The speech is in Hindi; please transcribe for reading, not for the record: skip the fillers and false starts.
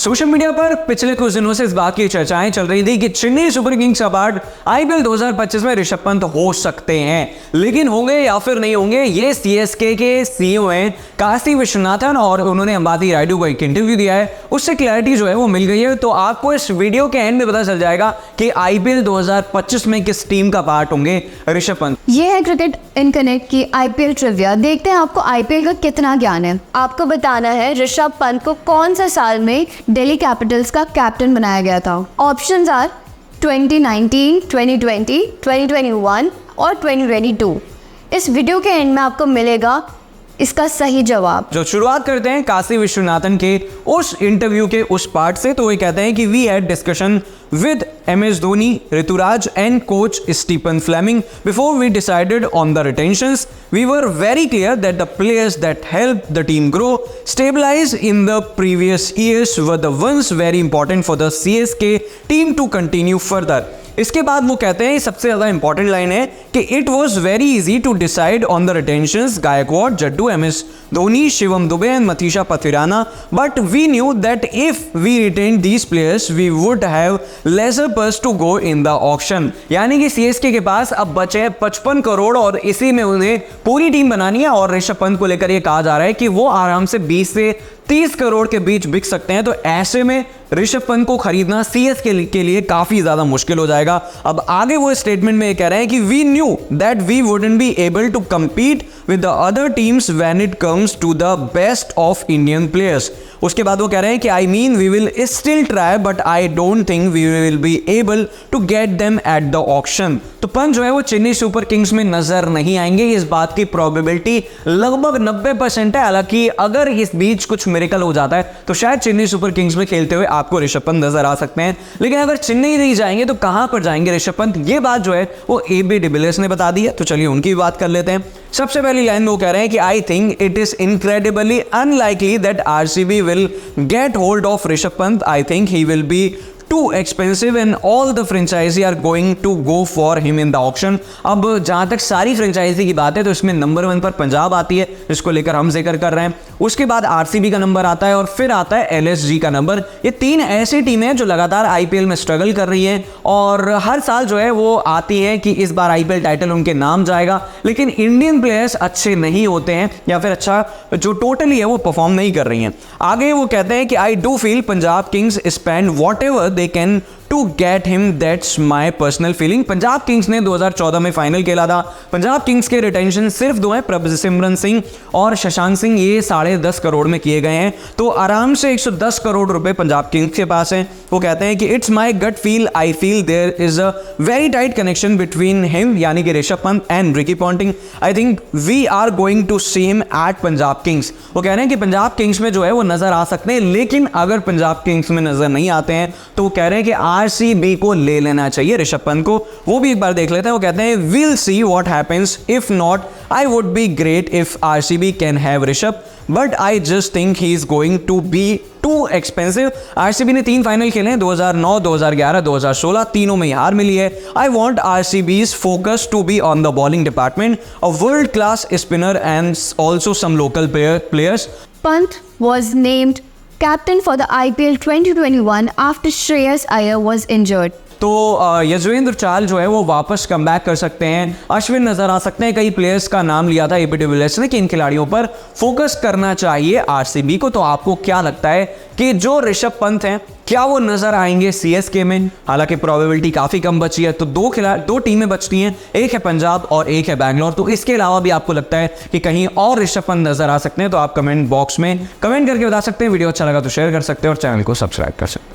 सोशल मीडिया पर पिछले कुछ दिनों से इस बात की चर्चाएं चल रही थी कि Chennai super Kings award IPL 2025 में ऋषभ पंत हो सकते हैं, लेकिन होंगे या फिर नहीं होंगे ये सीएसके के सीईओ हैं काशी विश्वनाथन और उन्होंने अंबाती रायडू को एक इंटरव्यू दिया है, उससे क्लैरिटी जो है वो मिल गई है। तो आपको इस वीडियो के एंड में पता चल जाएगा कि आईपीएल 2025 में किस टीम का पार्ट होंगे ऋषभ पंत। ये है क्रिकेट इन कनेक्ट की आईपीएल ट्रिविया। देखते हैं आपको आईपीएल का कितना ज्ञान है। आपको बताना है ऋषभ पंत को कौन सा साल में दिल्ली कैपिटल्स का कैप्टन बनाया गया था। ऑप्शंस आर 2019, 2020, 2021 और 2022। इस वीडियो के एंड में आपको मिलेगा इसका सही जवाब। जो शुरुआत करते हैं काशी विश्वनाथन के उस इंटरव्यू के उस पार्ट से, तो वो कहते हैं कि we had discussion with MS Dhoni, Rituraj and coach Stephen Fleming before we decided on the retentions. We were very clear that the players that helped the team grow, stabilize in the previous years were the ones very important for the CSK team to continue further. इसके बाद वो कहते हैं सबसे ज़्यादा इंपॉर्टेंट लाइन है कि it was very easy to decide on the retentions Gaikwad, Jaddu, MS Dhoni, Shivam Dube and Matheesha Pathirana, but we knew that if we retain these players we would have lesser purse to go in the auction. यानी कि सीएसके के पास अब बचे 55 करोड़ और इसी में उन्हें पूरी टीम बनानी है और ऋषभ पंत को लेकर ये कहा जा रहा है कि वो आराम से 20 से 30 करोड़ के बीच बिक सकते हैं। तो ऐसे में ऋषभ पंत को खरीदना सीएसके के लिए काफी ज्यादा मुश्किल हो जाएगा। अब आगे वो स्टेटमेंट में कह रहे हैं कि we knew that we wouldn't be able to compete with the other teams when it comes to the best of Indian players। उसके बाद वो कह रहे हैं कि I mean we will still try but I don't think we will be able to get them at the auction। तो पंत जो है वो चेन्नई सुपर किंग्स में नजर नहीं आएंगे, इस बात की प्रोबेबिलिटी लगभग 90% है। हालांकि अगर इस बीच कुछ मिरेकल हो जाता है तो शायद चेन्नई सुपर किंग्स में खेलते हुए आपको ऋषभ पंत नजर आ सकते हैं, लेकिन अगर चेन्नई नहीं जाएंगे तो कहां पर जाएंगे ऋषभ पंत, ये बात जो है वो AB डिविलियर्स ने बता दी है। तो चलिए उनकी बात कर लेते हैं। सबसे पहली लाइन में वो कह रहे हैं कि I think it is incredibly unlikely that RCB will get hold of Rishabh Pant. I think he will be too expensive and all the franchisee are going to go for him in the auction। अब जहां तक सारी फ्रेंचाइजी की बात है तो इसमें नंबर 1 पर पंजाब आती है, जिसको लेकर हम जिक्र कर रहे हैं। उसके बाद आरसीबी का नंबर आता है और फिर आता है LSG का नंबर। ये तीन ऐसी टीमें हैं जो लगातार आईपीएल में स्ट्रगल कर रही हैं और हर साल जो है वो आती है कि इस बार आईपीएल टाइटल उनके नाम जाएगा, लेकिन इंडियन प्लेयर्स अच्छे नहीं होते हैं या फिर अच्छा जो टोटली है वो परफॉर्म नहीं कर रही हैं। आगे वो कहते हैं कि I do feel Punjab Kings spend what ever they can to get him, that's my personal feeling। Punjab Kings ने 2014 में फाइनल खेला था। पंजाब किंग्स के रिटेंशन सिर्फ 2 हैं, प्रभसिमरन सिंह और शशांक सिंह, ये 10.5 करोड़ में किए गए हैं। तो आराम से 110 करोड़ रुपए पंजाब किंग्स के पास हैं। वो कहते हैं कि it's my gut feel, I feel there is a very tight connection between him यानी कि Rishabh Pant and Ricky Ponting. I think we are going to see him at Punjab Kings. वो कह रहे हैं कि पंजाब किंग्स में जो है वो नजर आ सकते हैं, लेकिन अगर पंजाब किंग्स में नजर नहीं आते हैं तो वो कह रहे हैं कि आरसीबी को ले लेना चाहिए ऋषभ पंत को। वो भी एक बार देख लेते हैं। वो कहते हैं we'll see what happens, if not I would be great if RCB can have Rishabh, but I just think he is going to be too expensive। RCB ने 3 फाइनल खेले हैं, 2009, 2011, 2016, तीनों में हार मिली है। I want RCB's focus to be on the bowling department, a world class spinner and also some local players। Pant was named captain for the IPL 2021 after Shreyas Iyer was injured। तो यजुवेंद्र चाहल जो है वो वापस कमबैक कर सकते हैं, अश्विन नजर आ सकते हैं। कई प्लेयर्स का नाम लिया था AB डिविलियर्स ने कि इन खिलाड़ियों पर फोकस करना चाहिए आरसीबी को। तो आपको क्या लगता है कि जो ऋषभ पंत हैं क्या वो नजर आएंगे सीएसके में? हालांकि प्रोबेबिलिटी काफी कम बची है, तो 2 टीमें बचती हैं, एक है पंजाब और एक है बैंगलोर। तो इसके अलावा भी आपको लगता है कि कहीं और ऋषभ पंत नजर आ सकते हैं? तो आप कमेंट बॉक्स में कमेंट करके बता सकते हैं। वीडियो अच्छा लगा तो शेयर कर सकते हैं और चैनल को सब्सक्राइब कर सकते हैं।